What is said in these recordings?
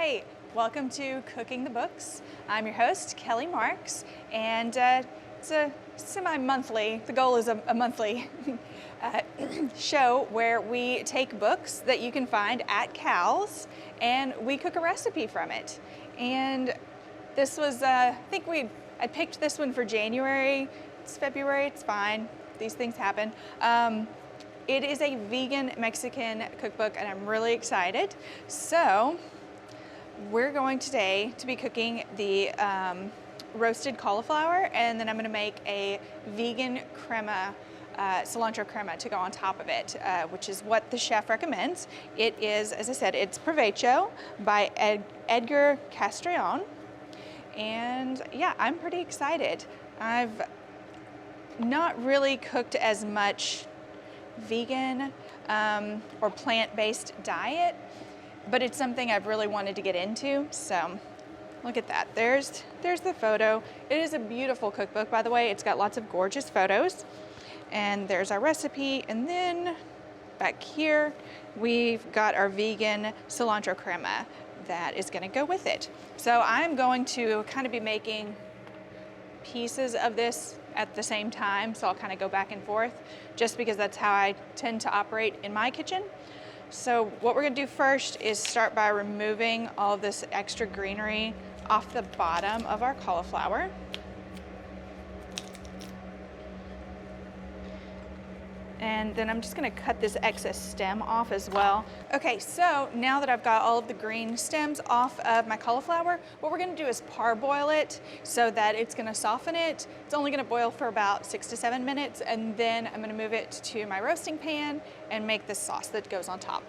Hi, welcome to Cooking the Books. I'm your host, Kelli Marks, and it's a semi-monthly, the goal is a monthly show where we take books that you can find at Cal's and we cook a recipe from it. And this was, I picked this one for January. It's February, it's fine. These things happen. It is a vegan Mexican cookbook and I'm really excited. So we're going today to be cooking the roasted cauliflower, and then I'm gonna make a vegan crema, cilantro crema to go on top of it, which is what the chef recommends. It is, as I said, it's Provecho by Edgar Castrillon. And yeah, I'm pretty excited. I've not really cooked as much vegan or plant-based diet, but it's something I've really wanted to get into. So look at that, there's the photo. It is a beautiful cookbook, by the way. It's got lots of gorgeous photos. And there's our recipe. And then back here, we've got our vegan cilantro crema that is gonna go with it. So I'm going to kind of be making pieces of this at the same time, so I'll kind of go back and forth just because that's how I tend to operate in my kitchen. So what we're gonna do first is start by removing all of this extra greenery off the bottom of our cauliflower. And then I'm just gonna cut this excess stem off as well. Okay, so now that I've got all of the green stems off of my cauliflower, what we're gonna do is parboil it so that it's gonna soften it. It's only gonna boil for about 6 to 7 minutes, and then I'm gonna move it to my roasting pan and make the sauce that goes on top.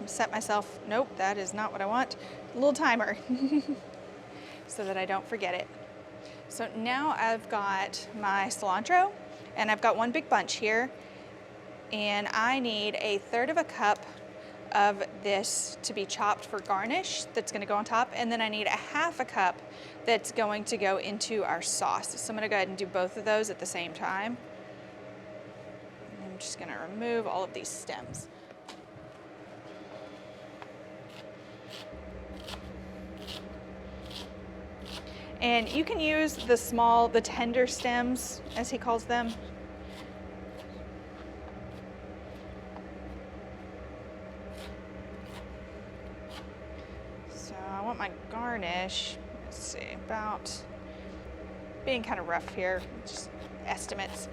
Set myself, nope, that is not what I want, a little timer so that I don't forget it. So now I've got my cilantro and I've got one big bunch here, and I need 1/3 of a cup of this to be chopped for garnish that's going to go on top, and then I need 1/2 cup that's going to go into our sauce. So I'm going to go ahead and do both of those at the same time. I'm just going to remove all of these stems. And you can use the tender stems, as he calls them. So I want my garnish, let's see, about being kind of rough here, just estimates.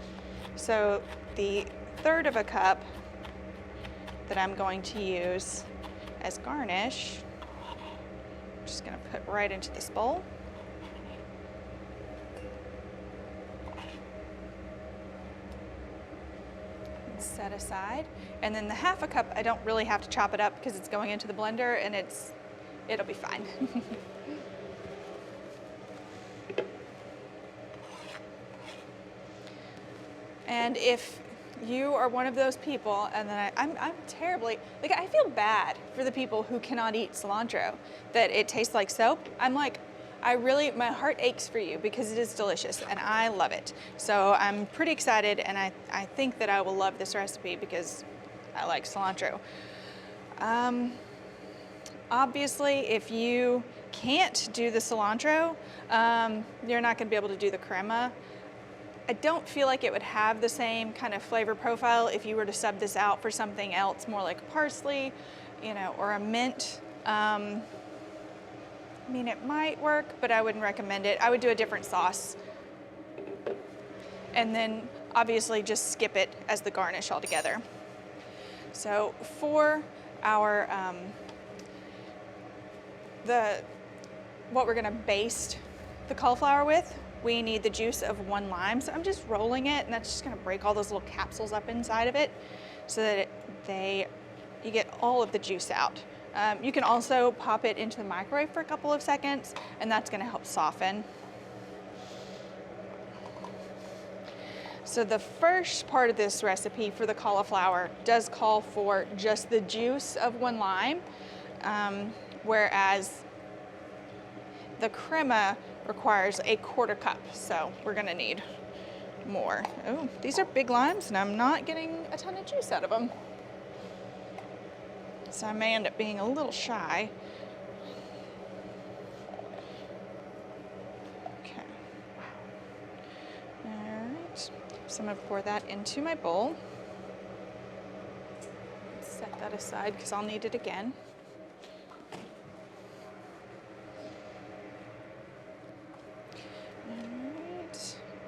So the 1/3 of a cup that I'm going to use as garnish, I'm just gonna put right into this bowl. Set aside, and then the 1/2 cup I don't really have to chop it up because it's going into the blender and it'll be fine. And if you are one of those people, and then I'm terribly, like, I feel bad for the people who cannot eat cilantro, that it tastes like soap. I'm like, my heart aches for you because it is delicious and I love it. So I'm pretty excited, and I think that I will love this recipe because I like cilantro. Obviously, if you can't do the cilantro, you're not gonna be able to do the crema. I don't feel like it would have the same kind of flavor profile if you were to sub this out for something else, more like parsley, or a mint. I mean, it might work, but I wouldn't recommend it. I would do a different sauce. And then obviously just skip it as the garnish altogether. So for our, what we're gonna baste the cauliflower with, we need the juice of 1 lime. So I'm just rolling it, and that's just gonna break all those little capsules up inside of it so that you get all of the juice out. You can also pop it into the microwave for a couple of seconds, and that's gonna help soften. So the first part of this recipe for the cauliflower does call for just the juice of 1 lime, whereas the crema requires a 1/4 cup, so we're gonna need more. Oh, these are big limes and I'm not getting a ton of juice out of them. So I may end up being a little shy. Okay. All right, so I'm gonna pour that into my bowl. Set that aside because I'll need it again.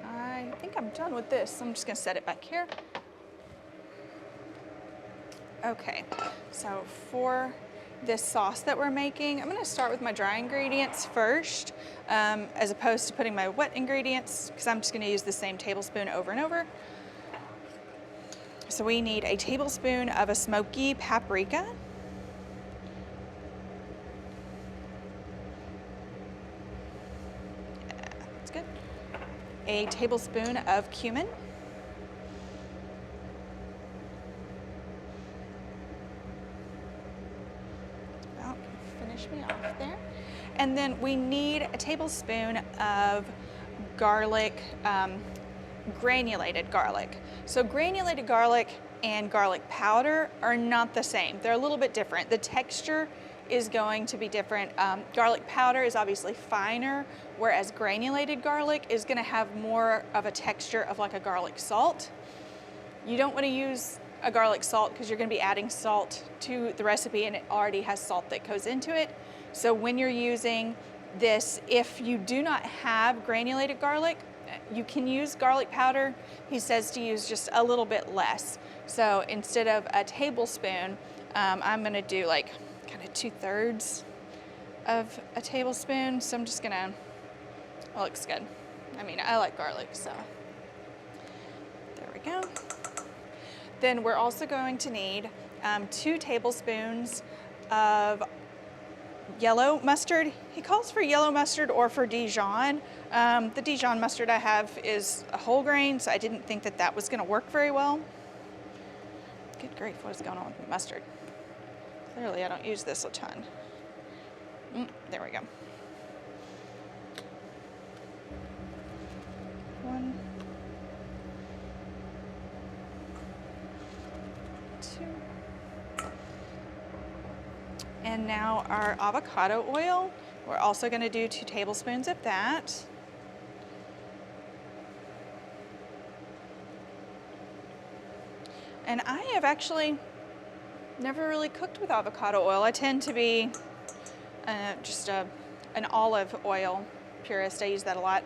I think I'm done with this. I'm just gonna set it back here. Okay, so for this sauce that we're making, I'm gonna start with my dry ingredients first, as opposed to putting my wet ingredients, because I'm just gonna use the same tablespoon over and over. So we need a tablespoon of a smoky paprika. That's good. A tablespoon of cumin. About finish me off there. And then we need a tablespoon of garlic, granulated garlic. So granulated garlic and garlic powder are not the same. They're a little bit different. The texture is going to be different. Garlic powder is obviously finer, whereas granulated garlic is gonna have more of a texture of like a garlic salt. You don't wanna use a garlic salt because you're gonna be adding salt to the recipe and it already has salt that goes into it. So when you're using this, if you do not have granulated garlic, you can use garlic powder. He says to use just a little bit less. So instead of a tablespoon, I'm gonna do like kind of 2/3 of a tablespoon. So I'm just gonna, well, looks good. I mean, I like garlic, so there we go. Then we're also going to need 2 tablespoons of yellow mustard. He calls for yellow mustard or for Dijon. The Dijon mustard I have is a whole grain, so I didn't think that that was gonna work very well. Good grief, what is going on with mustard? Clearly I don't use this a ton. There we go. 1, 2. And now our avocado oil. We're also gonna do 2 tablespoons of that. And I have actually never really cooked with avocado oil. I tend to be just an olive oil purist. I use that a lot.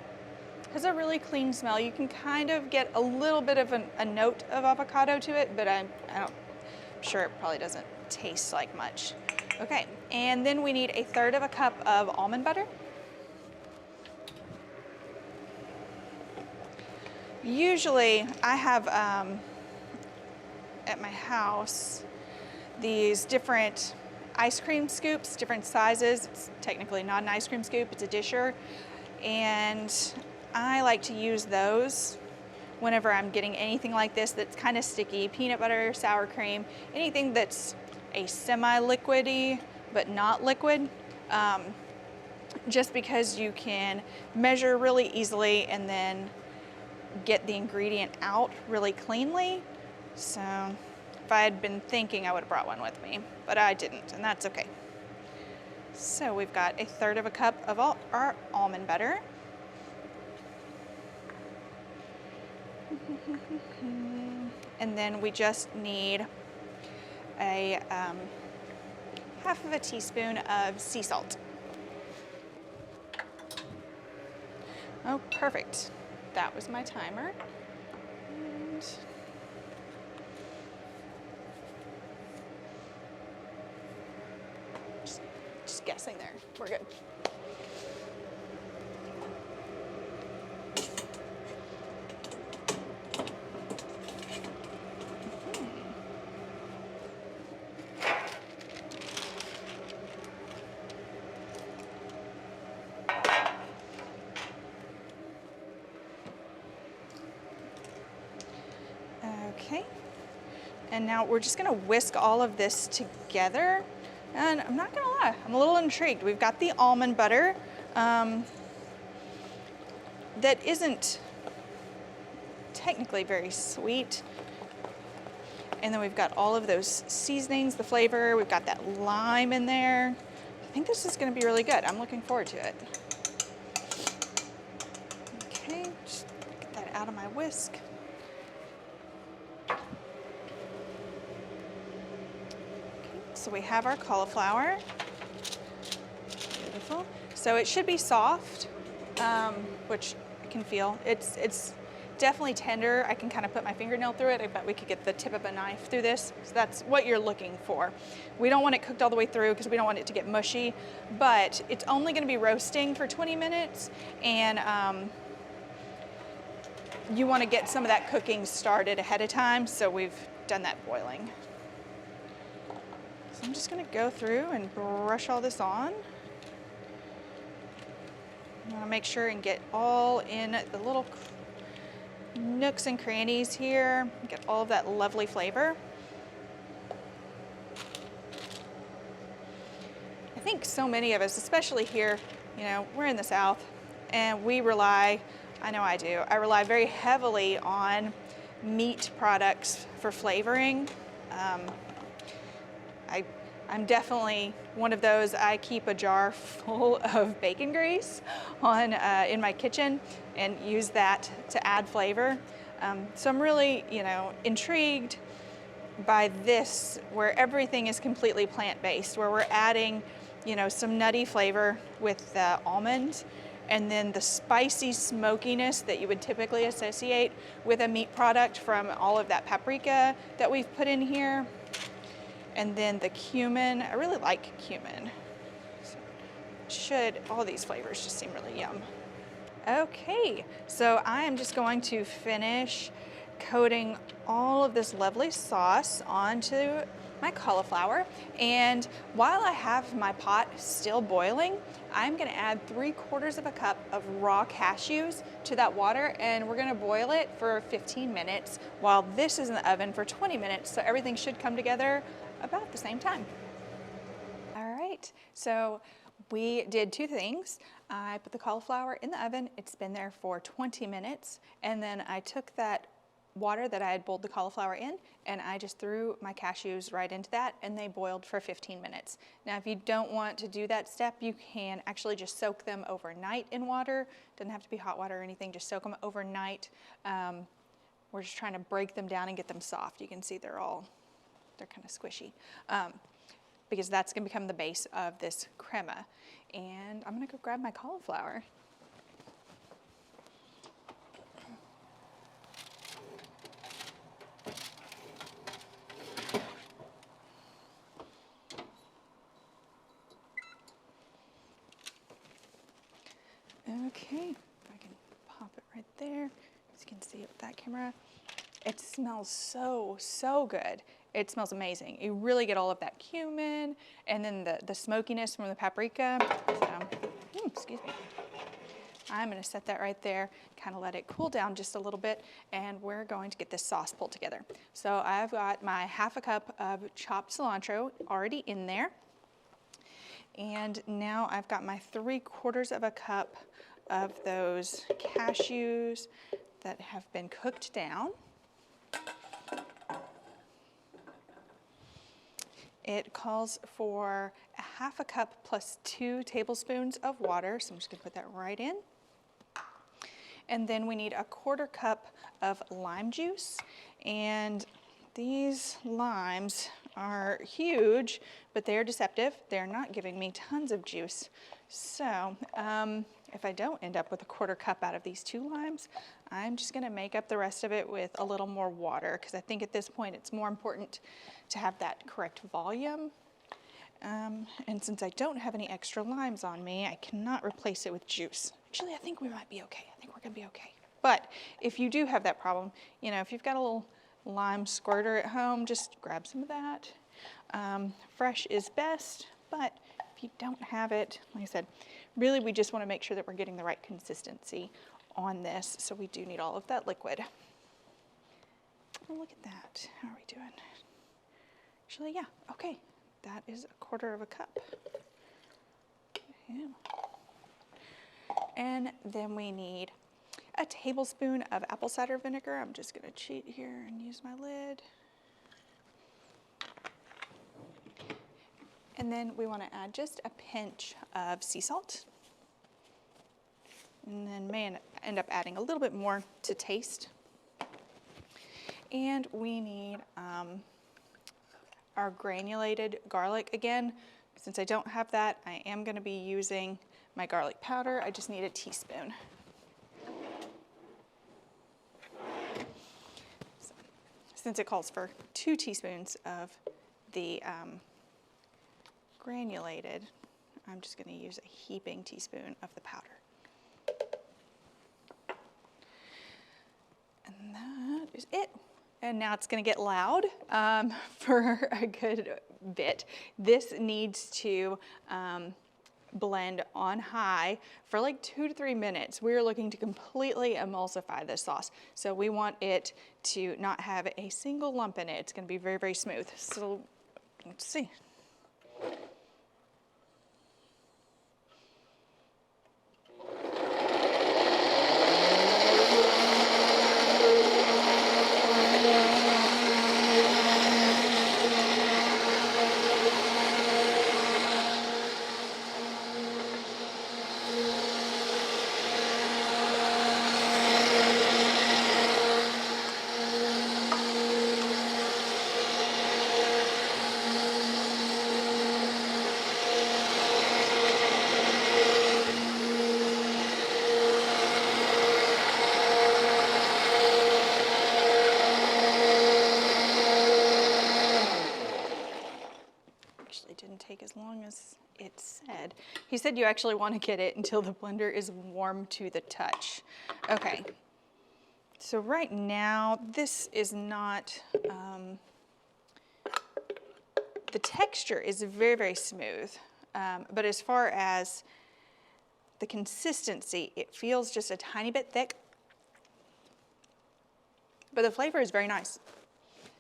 It has a really clean smell. You can kind of get a little bit of a note of avocado to it, but I'm sure it probably doesn't taste like much. Okay, and then we need 1/3 cup of almond butter. Usually I have at my house these different ice cream scoops, different sizes. It's technically not an ice cream scoop, it's a disher. And I like to use those whenever I'm getting anything like this that's kind of sticky, peanut butter, sour cream, anything that's a semi-liquidy but not liquid, just because you can measure really easily and then get the ingredient out really cleanly. So if I had been thinking, I would have brought one with me, but I didn't, and that's okay. So we've got 1/3 cup of our almond butter. And then we just need a 1/2 teaspoon of sea salt. Oh, perfect. That was my timer. And just guessing there. We're good. Okay, and now we're just gonna whisk all of this together. And I'm not gonna lie, I'm a little intrigued. We've got the almond butter, that isn't technically very sweet. And then we've got all of those seasonings, the flavor. We've got that lime in there. I think this is going to be really good. I'm looking forward to it. Okay, just get that out of my whisk. Okay, so we have our cauliflower. Beautiful. So it should be soft, which I can feel. It's definitely tender. I can kind of put my fingernail through it. I bet we could get the tip of a knife through this. So that's what you're looking for. We don't want it cooked all the way through because we don't want it to get mushy, but it's only going to be roasting for 20 minutes, and you want to get some of that cooking started ahead of time, so we've done that boiling. So I'm just going to go through and brush all this on. I want to make sure and get all in the little nooks and crannies here, get all of that lovely flavor. I think so many of us, especially here, you know, we're in the South, and we rely, I know I do, I rely very heavily on meat products for flavoring. I'm definitely one of those. I keep a jar full of bacon grease on in my kitchen and use that to add flavor. So I'm really, you know, intrigued by this, where everything is completely plant-based, where we're adding, you know, some nutty flavor with the almond, and then the spicy smokiness that you would typically associate with a meat product from all of that paprika that we've put in here. And then the cumin, I really like cumin. So all these flavors just seem really yum. Okay, so I am just going to finish coating all of this lovely sauce onto my cauliflower. And while I have my pot still boiling, I'm gonna add 3/4 of a cup of raw cashews to that water, and we're gonna boil it for 15 minutes while this is in the oven for 20 minutes, so everything should come together about the same time. All right, so we did two things. I put the cauliflower in the oven. It's been there for 20 minutes, and then I took that water that I had boiled the cauliflower in, and I just threw my cashews right into that, and they boiled for 15 minutes. Now, if you don't want to do that step, you can actually just soak them overnight in water. Doesn't have to be hot water or anything, just soak them overnight. We're just trying to break them down and get them soft. You can see they're kind of squishy, because that's gonna become the base of this crema. And I'm gonna go grab my cauliflower. Okay, if I can pop it right there. As you can see with that camera. It smells so good. It smells amazing. You really get all of that cumin and then the smokiness from the paprika. So, excuse me. I'm gonna set that right there, kind of let it cool down just a little bit, and we're going to get this sauce pulled together. So I've got my 1/2 cup of chopped cilantro already in there. And now I've got my 3/4 of a cup of those cashews that have been cooked down. It calls for 1/2 cup plus 2 tablespoons of water, so I'm just gonna put that right in. And then we need 1/4 cup of lime juice, and these limes are huge, but they're deceptive. They're not giving me tons of juice. So if I don't end up with 1/4 cup out of these 2 limes, I'm just gonna make up the rest of it with a little more water, because I think at this point it's more important to have that correct volume. And since I don't have any extra limes on me, I cannot replace it with juice. Actually, I think we might be okay. I think we're gonna be okay. But if you do have that problem, you know, if you've got a little lime squirter at home, just grab some of that. Fresh is best, but if you don't have it, like I said, really we just want to make sure that we're getting the right consistency on this, so we do need all of that liquid. Oh, look at that. How are we doing? Actually, yeah, okay. That is 1/4 of a cup. Yeah. And then we need a tablespoon of apple cider vinegar. I'm just gonna cheat here and use my lid. And then we wanna add just a pinch of sea salt. And then may end up adding a little bit more to taste. And we need our granulated garlic. Again, since I don't have that, I am gonna be using my garlic powder. I just need a teaspoon. So, since it calls for 2 teaspoons of the granulated, I'm just gonna use a heaping teaspoon of the powder. And that is it. And now it's gonna get loud for a good bit. This needs to blend on high for like 2 to 3 minutes. We're looking to completely emulsify this sauce. So we want it to not have a single lump in it. It's gonna be very, very smooth. So let's see. Didn't take as long as it said. He said you actually want to get it until the blender is warm to the touch. Okay, so right now this is not, the texture is very, very smooth, but as far as the consistency, it feels just a tiny bit thick, but the flavor is very nice.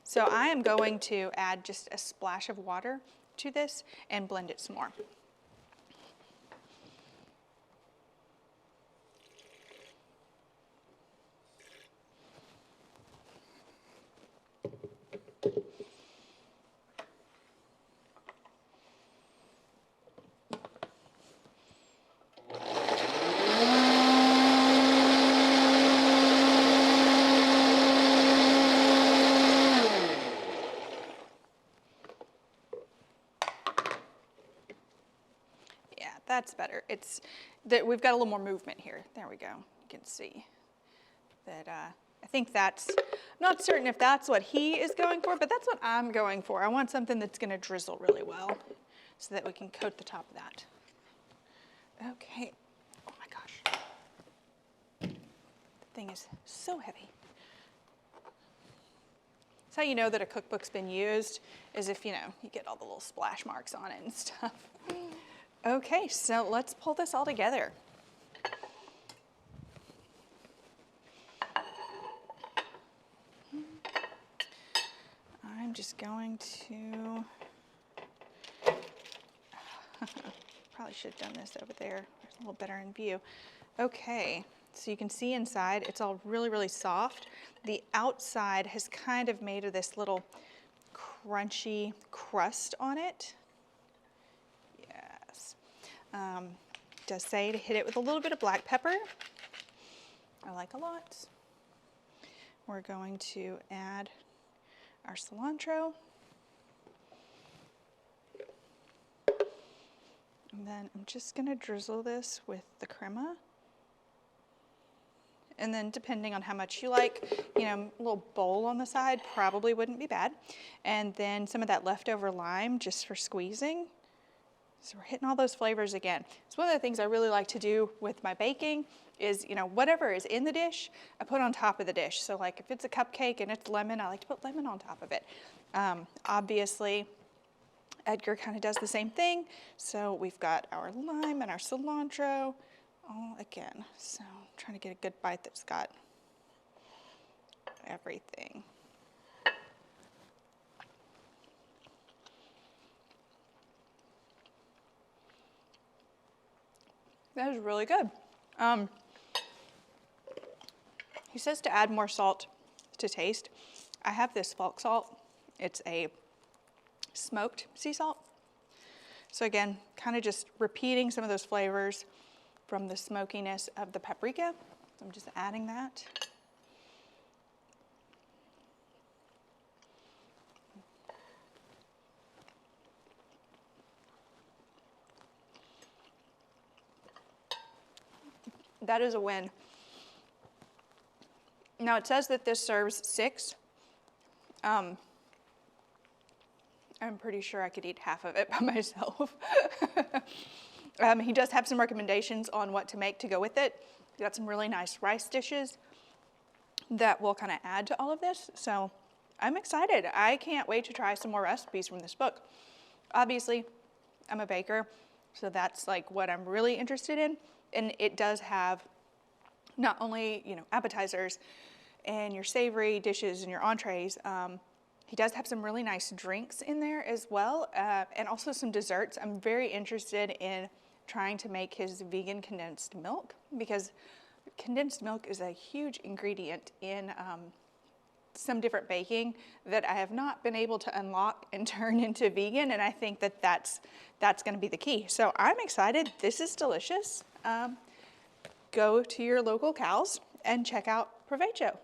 So I am going to add just a splash of water to this and blend it some more. That's better. It's that we've got a little more movement here. There we go. You can see that I think that's, I'm not certain if that's what he is going for, but that's what I'm going for. I want something that's going to drizzle really well so that we can coat the top of that. Okay. Oh my gosh. The thing is so heavy. That's how you know that a cookbook's been used, is if, you know, you get all the little splash marks on it and stuff. Okay, so let's pull this all together. I'm just going to, probably should have done this over there. It's a little better in view. Okay, so you can see inside, it's all really, really soft. The outside has kind of made of this little crunchy crust on it. It does say to hit it with a little bit of black pepper. I like a lot. We're going to add our cilantro. And then I'm just gonna drizzle this with the crema. And then depending on how much you like, you know, a little bowl on the side probably wouldn't be bad. And then some of that leftover lime just for squeezing. So we're hitting all those flavors again. It's one of the things I really like to do with my baking is, you know, whatever is in the dish, I put on top of the dish. So like if it's a cupcake and it's lemon, I like to put lemon on top of it. Obviously, Edgar kind of does the same thing. So we've got our lime and our cilantro all again. So I'm trying to get a good bite that's got everything. That was really good. He says to add more salt to taste. I have this Falk salt. It's a smoked sea salt. So again, kind of just repeating some of those flavors from the smokiness of the paprika. So I'm just adding that. That is a win. Now it says that this serves 6. I'm pretty sure I could eat half of it by myself. He does have some recommendations on what to make to go with it. He's got some really nice rice dishes that will kind of add to all of this. So I'm excited. I can't wait to try some more recipes from this book. Obviously, I'm a baker, so that's like what I'm really interested in. And it does have not only, appetizers and your savory dishes and your entrees. He does have some really nice drinks in there as well, and also some desserts. I'm very interested in trying to make his vegan condensed milk, because condensed milk is a huge ingredient in some different baking that I have not been able to unlock and turn into vegan, and I think that that's going to be the key. So I'm excited. This is delicious. Go to your local Cows and check out Provecho.